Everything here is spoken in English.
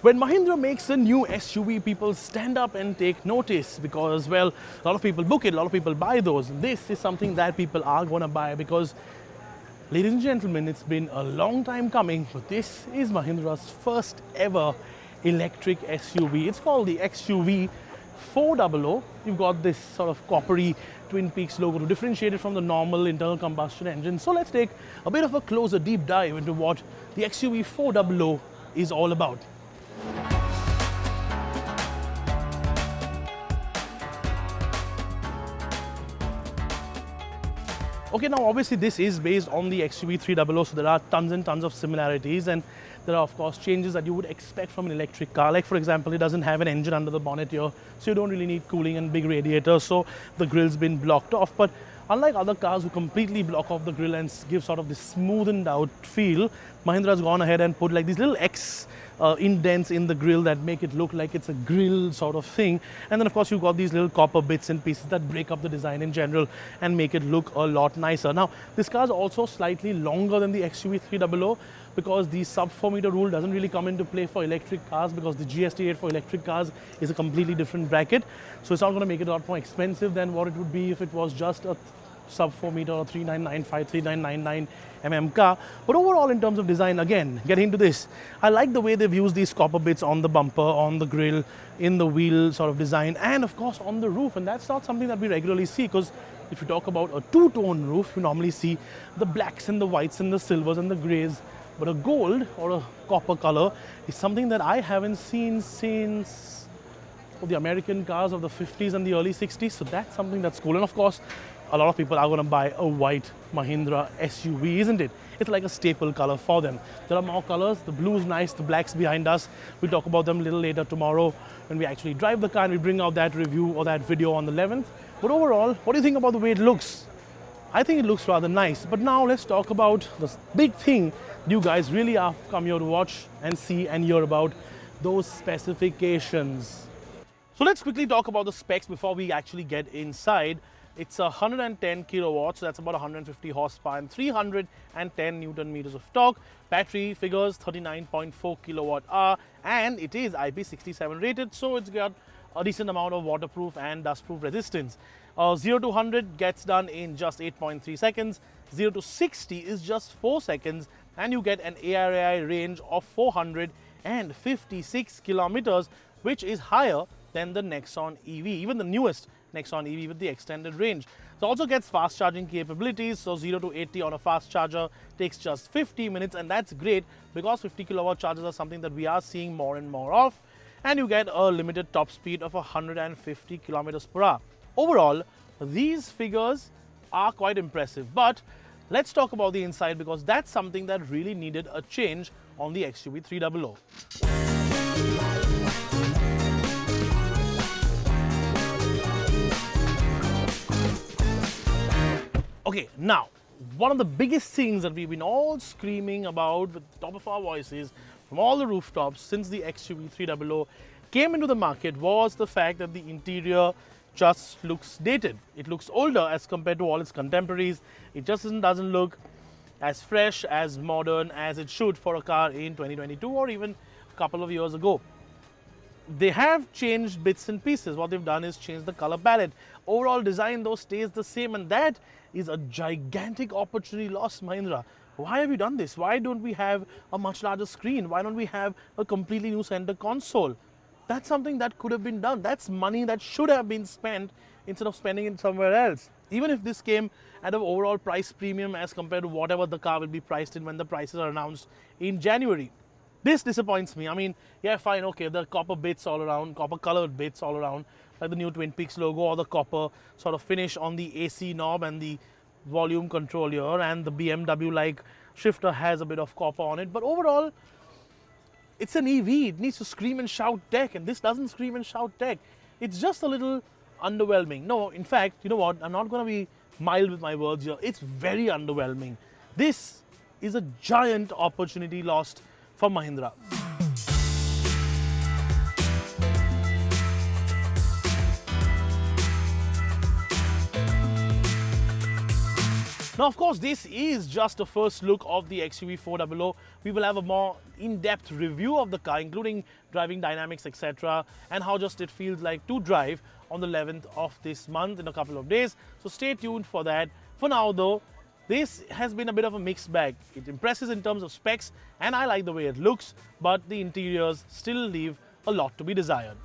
When Mahindra makes a new SUV, people stand up and take notice because, well, a lot of people book it, a lot of people buy those. This is something that people are going to buy because, ladies and gentlemen, it's been a long time coming, but this is Mahindra's first ever electric SUV. It's called the XUV400. You've got this sort of coppery Twin Peaks logo to differentiate it from the normal internal combustion engine. So let's take a bit of a closer deep dive into what the XUV400 is all about. Okay, now obviously this is based on the XUV300, so there are tons and tons of similarities, and there are of course changes that you would expect from an electric car. Like for example, it doesn't have an engine under the bonnet here, so you don't really need cooling and big radiators, so the grill's been blocked off. But unlike other cars who completely block off the grill and give sort of this smoothened out feel, Mahindra's gone ahead and put like these little indents in the grill that make it look like it's a grill sort of thing. And then of course you've got these little copper bits and pieces that break up the design in general and make it look a lot nicer. Now this car is also slightly longer than the XUV300 because the sub 4 meter rule doesn't really come into play for electric cars because the GST rate for electric cars is a completely different bracket. So it's not going to make it a lot more expensive than what it would be if it was just a sub 4 meter or 3995, 3999 car. But overall, in terms of design, again, getting into this, I like the way they've used these copper bits on the bumper, on the grille, in the wheel sort of design, and of course on the roof. And that's not something that we regularly see because if you talk about a two-tone roof, you normally see the blacks and the whites and the silvers and the grays. But a gold or a copper color is something that I haven't seen since the American cars of the 50s and the early 60s. So that's something that's cool. And of course, a lot of people are going to buy a white Mahindra SUV, isn't it? It's like a staple color for them. There are more colors. The blue's nice, the black's behind us. We'll talk about them a little later tomorrow when we actually drive the car and we bring out that review or that video on the 11th. But overall, what do you think about the way it looks? I think it looks rather nice. But now let's talk about the big thing you guys really are come here to watch and see and hear about, those specifications. So let's quickly talk about the specs before we actually get inside. It's 110 kilowatts, so that's about 150 horsepower and 310 Newton meters of torque. Battery figures 39.4 kilowatt hour, and it is IP67 rated, so it's got a decent amount of waterproof and dustproof resistance. 0 to 100 gets done in just 8.3 seconds. 0 to 60 is just 4 seconds, and you get an ARAI range of 456 kilometers, which is higher than the Nexon EV, even the newest Nexon EV with the extended range. It also gets fast charging capabilities, so 0 to 80 on a fast charger takes just 50 minutes, and that's great because 50 kilowatt chargers are something that we are seeing more and more of. And you get a limited top speed of 150 kilometers per hour. Overall, these figures are quite impressive, but let's talk about the inside because that's something that really needed a change on the XUV300. Okay, now, one of the biggest things that we've been all screaming about with the top of our voices from all the rooftops since the XUV300 came into the market was the fact that the interior just looks dated. It looks older as compared to all its contemporaries. It just doesn't look as fresh, as modern as it should for a car in 2022 or even a couple of years ago. They have changed bits and pieces. What they've done is change the color palette. Overall design though stays the same, and that is a gigantic opportunity lost, Mahindra. Why have you done this? Why don't we have a much larger screen? Why don't we have a completely new center console? That's something that could have been done. That's money that should have been spent instead of spending it somewhere else. Even if this came at an overall price premium as compared to whatever the car will be priced in when the prices are announced in January. This disappoints me. I mean, yeah, fine, okay, the copper bits all around, copper colored bits all around, like the new Twin Peaks logo or the copper sort of finish on the AC knob and the volume control here, and the BMW-like shifter has a bit of copper on it. But overall, it's an EV. It needs to scream and shout tech, and this doesn't scream and shout tech. It's just a little underwhelming. No, in fact, you know what? I'm not going to be mild with my words here. It's very underwhelming. This is a giant opportunity lost for Mahindra. Now, of course, this is just a first look of the XUV400. We will have a more in-depth review of the car, including driving dynamics, etc., and how just it feels like to drive on the 11th of this month in a couple of days. So stay tuned for that. For now, though, this has been a bit of a mixed bag. It impresses in terms of specs, and I like the way it looks, but the interiors still leave a lot to be desired.